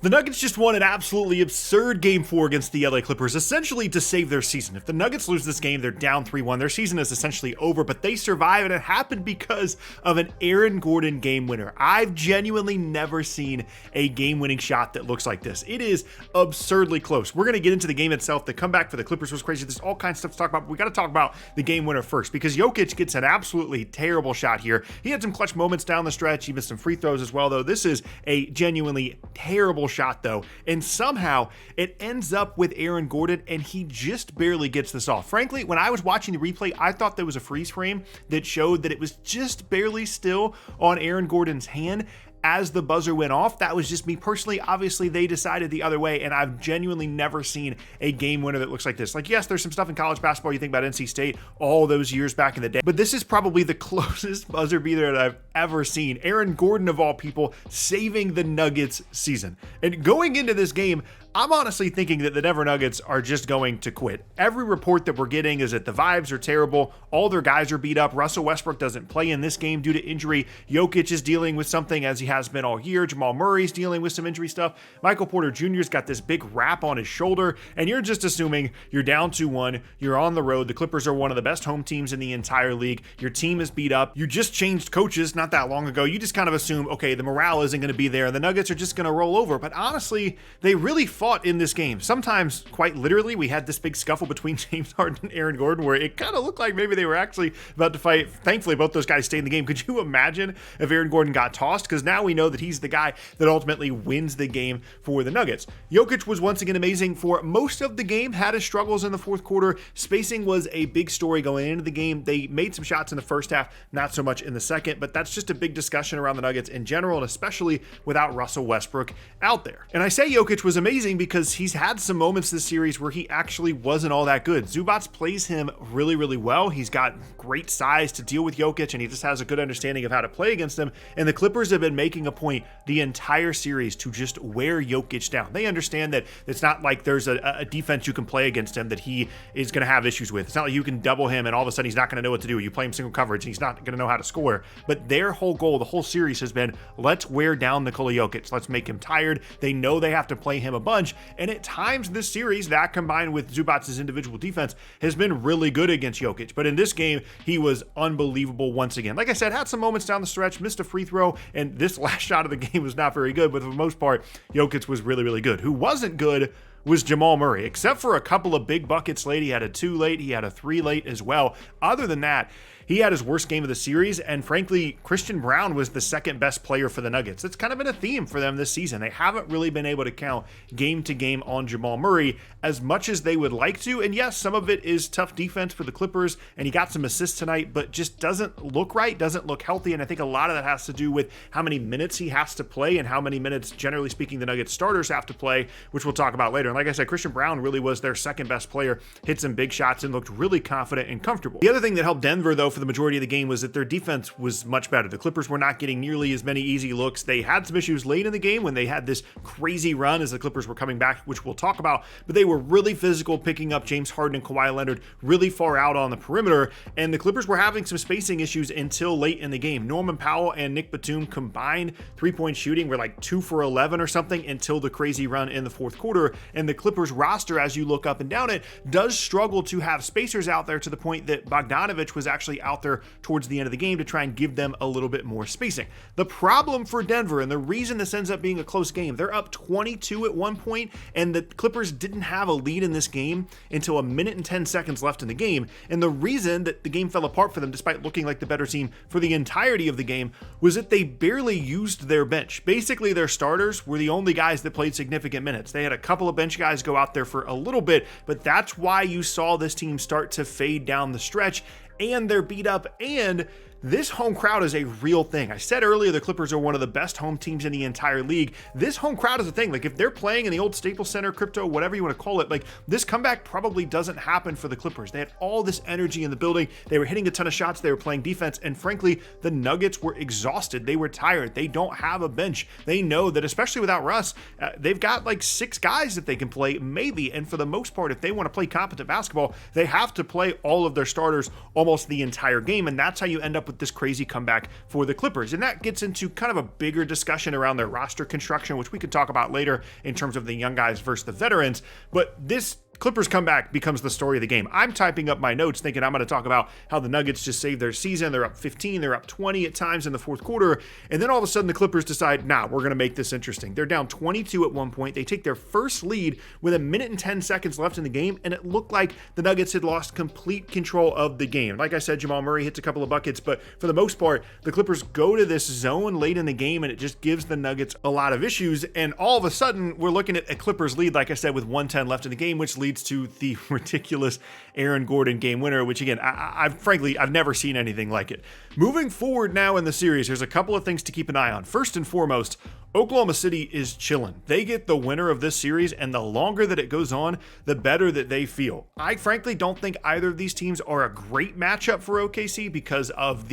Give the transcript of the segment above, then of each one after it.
The Nuggets just won an absolutely absurd Game 4 against the LA Clippers, essentially to save their season. If the Nuggets lose this game, they're down 3-1. Their season is essentially over, but they survive, and it happened because of an Aaron Gordon game winner. I've genuinely never seen a game-winning shot that looks like this. It is absurdly close. We're going to get into the game itself. The comeback for the Clippers was crazy. There's all kinds of stuff to talk about, but we got to talk about the game winner first, because Jokic gets an absolutely terrible shot here. He had some clutch moments down the stretch. He missed some free throws as well, though. This is a genuinely terrible shot, though, and somehow it ends up with Aaron Gordon, and he just barely gets this off. Frankly, when I was watching the replay, I thought there was a freeze frame that showed that it was just barely still on Aaron Gordon's hand as the buzzer went off. That was just me personally. Obviously, they decided the other way, and I've genuinely never seen a game winner that looks like this. Like, yes, there's some stuff in college basketball. You think about NC State all those years back in the day, but this is probably the closest buzzer beater that I've ever seen. Aaron Gordon, of all people, saving the Nuggets season. And going into this game, I'm honestly thinking that the Denver Nuggets are just going to quit. Every report that we're getting is that the vibes are terrible. All their guys are beat up. Russell Westbrook doesn't play in this game due to injury. Jokic is dealing with something, as he has been all year. Jamal Murray's dealing with some injury stuff. Michael Porter Jr.'s got this big wrap on his shoulder, and you're just assuming you're down 2-1. You're on the road. The Clippers are one of the best home teams in the entire league. Your team is beat up. You just changed coaches not that long ago. You just kind of assume, okay, the morale isn't going to be there. The Nuggets are just going to roll over. But honestly, they really fought in this game. Sometimes, quite literally, we had this big scuffle between James Harden and Aaron Gordon where it kind of looked like maybe they were actually about to fight. Thankfully, both those guys stayed in the game. Could you imagine if Aaron Gordon got tossed? Because now we know that he's the guy that ultimately wins the game for the Nuggets. Jokic was once again amazing for most of the game, had his struggles in the fourth quarter. Spacing was a big story going into the game. They made some shots in the first half, not so much in the second, but that's just a big discussion around the Nuggets in general, and especially without Russell Westbrook out there. And I say Jokic was amazing because he's had some moments this series where he actually wasn't all that good. Zubac plays him really, really well. He's got great size to deal with Jokic, and he just has a good understanding of how to play against him. And the Clippers have been making a point the entire series to just wear Jokic down. They understand that it's not like there's a defense you can play against him that he is going to have issues with. It's not like you can double him and all of a sudden he's not going to know what to do. You play him single coverage and he's not going to know how to score. But their whole goal, the whole series has been, let's wear down Nikola Jokic. Let's make him tired. They know they have to play him a bunch. And at times this series, that combined with Zubac's individual defense, has been really good against Jokic. But in this game, he was unbelievable once again. Like I said, had some moments down the stretch, missed a free throw, and this last shot of the game was not very good. But for the most part, Jokic was really, really good. Who wasn't good was Jamal Murray, except for a couple of big buckets late. He had a 2 late, he had a 3 late as well. Other than that, he had his worst game of the series, and frankly, Christian Braun was the second best player for the Nuggets. It's kind of been a theme for them this season. They haven't really been able to count game to game on Jamal Murray as much as they would like to, and yes, some of it is tough defense for the Clippers, and he got some assists tonight, but just doesn't look right, doesn't look healthy, and I think a lot of that has to do with how many minutes he has to play and how many minutes, generally speaking, the Nuggets starters have to play, which we'll talk about later. And like I said, Christian Braun really was their second best player, hit some big shots and looked really confident and comfortable. The other thing that helped Denver, though, for the majority of the game was that their defense was much better. The Clippers were not getting nearly as many easy looks. They had some issues late in the game when they had this crazy run as the Clippers were coming back, which we'll talk about, but they were really physical, picking up James Harden and Kawhi Leonard really far out on the perimeter, and the Clippers were having some spacing issues until late in the game. Norman Powell and Nick Batum combined three-point shooting were like 2 for 11 or something until the crazy run in the fourth quarter, and the Clippers roster, as you look up and down it, does struggle to have spacers out there to the point that Bogdanovich was actually out there towards the end of the game to try and give them a little bit more spacing. The problem for Denver, and the reason this ends up being a close game, they're up 22 at one point, and the Clippers didn't have a lead in this game until 1 minute and 10 seconds left in the game. And the reason that the game fell apart for them, despite looking like the better team for the entirety of the game, was that they barely used their bench. Basically, their starters were the only guys that played significant minutes. They had a couple of bench guys go out there for a little bit, but that's why you saw this team start to fade down the stretch, and they're beat up, and this home crowd is a real thing. I said earlier the Clippers are one of the best home teams in the entire league. This home crowd is a thing. Like, if they're playing in the old Staples Center, Crypto, whatever you want to call it, like, this comeback probably doesn't happen for the Clippers. They had all this energy in the building. They were hitting a ton of shots. They were playing defense. And frankly, the Nuggets were exhausted. They were tired. They don't have a bench. They know that, especially without Russ, they've got like 6 guys that they can play, maybe. And for the most part, if they want to play competent basketball, they have to play all of their starters almost the entire game. And that's how you end up with with this crazy comeback for the Clippers. And that gets into kind of a bigger discussion around their roster construction, which we could talk about later in terms of the young guys versus the veterans. But this Clippers comeback becomes the story of the game. I'm typing up my notes thinking I'm going to talk about how the Nuggets just saved their season. They're up 15, they're up 20 at times in the fourth quarter. And then all of a sudden the Clippers decide, nah, we're going to make this interesting. They're down 22 at one point. They take their first lead with a minute and 10 seconds left in the game. And it looked like the Nuggets had lost complete control of the game. Like I said, Jamal Murray hits a couple of buckets, but for the most part, the Clippers go to this zone late in the game and it just gives the Nuggets a lot of issues. And all of a sudden we're looking at a Clippers lead, like I said, with 1:10 left in the game, which leads to the ridiculous Aaron Gordon game winner, which again, I've never seen anything like it. Moving forward now in the series, there's a couple of things to keep an eye on. First and foremost, Oklahoma City is chilling. They get the winner of this series, and the longer that it goes on, the better that they feel. I frankly don't think either of these teams are a great matchup for OKC because of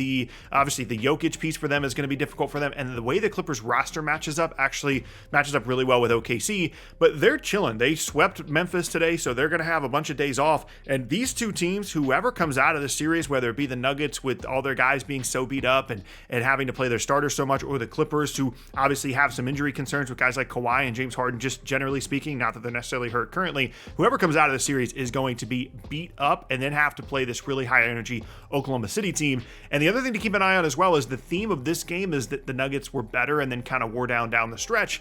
obviously the Jokic piece for them is going to be difficult for them, and the way the Clippers roster matches up really well with OKC, but they're chilling. They swept Memphis today, so they're going to have a bunch of days off, and these two teams, whoever comes out of the series, whether it be the Nuggets with all their guys being so beat up and having to play their starters so much, or the Clippers who obviously have some injury concerns with guys like Kawhi and James Harden, just generally speaking, not that they're necessarily hurt currently, whoever comes out of the series is going to be beat up and then have to play this really high energy Oklahoma City team. And the other thing to keep an eye on as well is the theme of this game is that the Nuggets were better and then kind of wore down the stretch.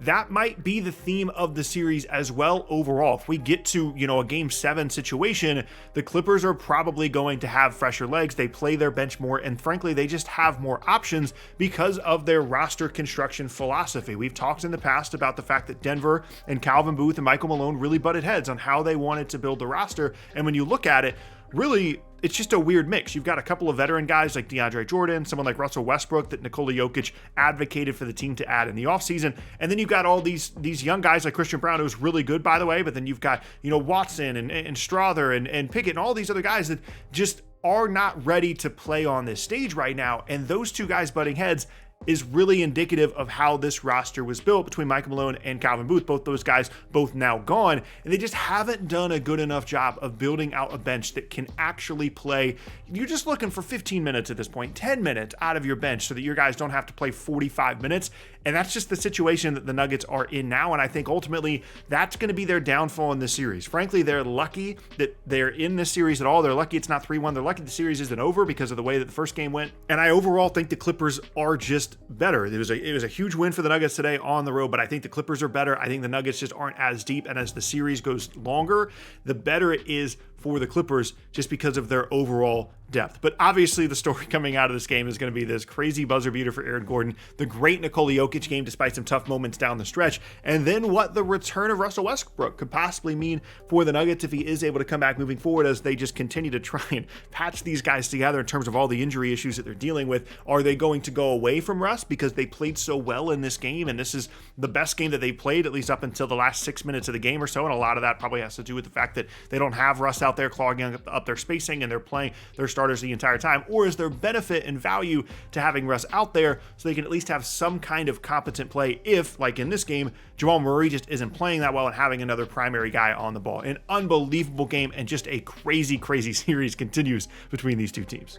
That might be the theme of the series as well overall. If we get to, a game 7 situation, the Clippers are probably going to have fresher legs. They play their bench more, and frankly, they just have more options because of their roster construction philosophy. We've talked in the past about the fact that Denver and Calvin Booth and Michael Malone really butted heads on how they wanted to build the roster. And when you look at it, really, it's just a weird mix. You've got a couple of veteran guys like DeAndre Jordan, someone like Russell Westbrook that Nikola Jokic advocated for the team to add in the offseason. And then you've got all these young guys like Christian Brown, who's really good, by the way. But then you've got, Watson and Strother and Pickett and all these other guys that just are not ready to play on this stage right now. And those two guys butting heads is really indicative of how this roster was built between Michael Malone and Calvin Booth. Both those guys, both now gone, and they just haven't done a good enough job of building out a bench that can actually play. You're just looking for 15 minutes at this point, 10 minutes out of your bench so that your guys don't have to play 45 minutes. And that's just the situation that the Nuggets are in now. And I think ultimately that's going to be their downfall in this series. Frankly, they're lucky that they're in this series at all. They're lucky it's not 3-1. They're lucky the series isn't over because of the way that the first game went. And I overall think the Clippers are just better. It was a huge win for the Nuggets today on the road, but I think the Clippers are better. I think the Nuggets just aren't as deep. And as the series goes longer, the better it is for the Clippers just because of their overall depth. But obviously the story coming out of this game is going to be this crazy buzzer beater for Aaron Gordon, the great Nikola Jokic game despite some tough moments down the stretch, and then what the return of Russell Westbrook could possibly mean for the Nuggets if he is able to come back moving forward as they just continue to try and patch these guys together in terms of all the injury issues that they're dealing with. Are they going to go away from Russ because they played so well in this game, and this is the best game that they played at least up until the last 6 minutes of the game or so, and a lot of that probably has to do with the fact that they don't have Russ out there clogging up their spacing and they're playing their starters the entire time? Or is there benefit and value to having Russ out there so they can at least have some kind of competent play if, like in this game, Jamal Murray just isn't playing that well and having another primary guy on the ball? An unbelievable game and just a crazy, crazy series continues between these two teams.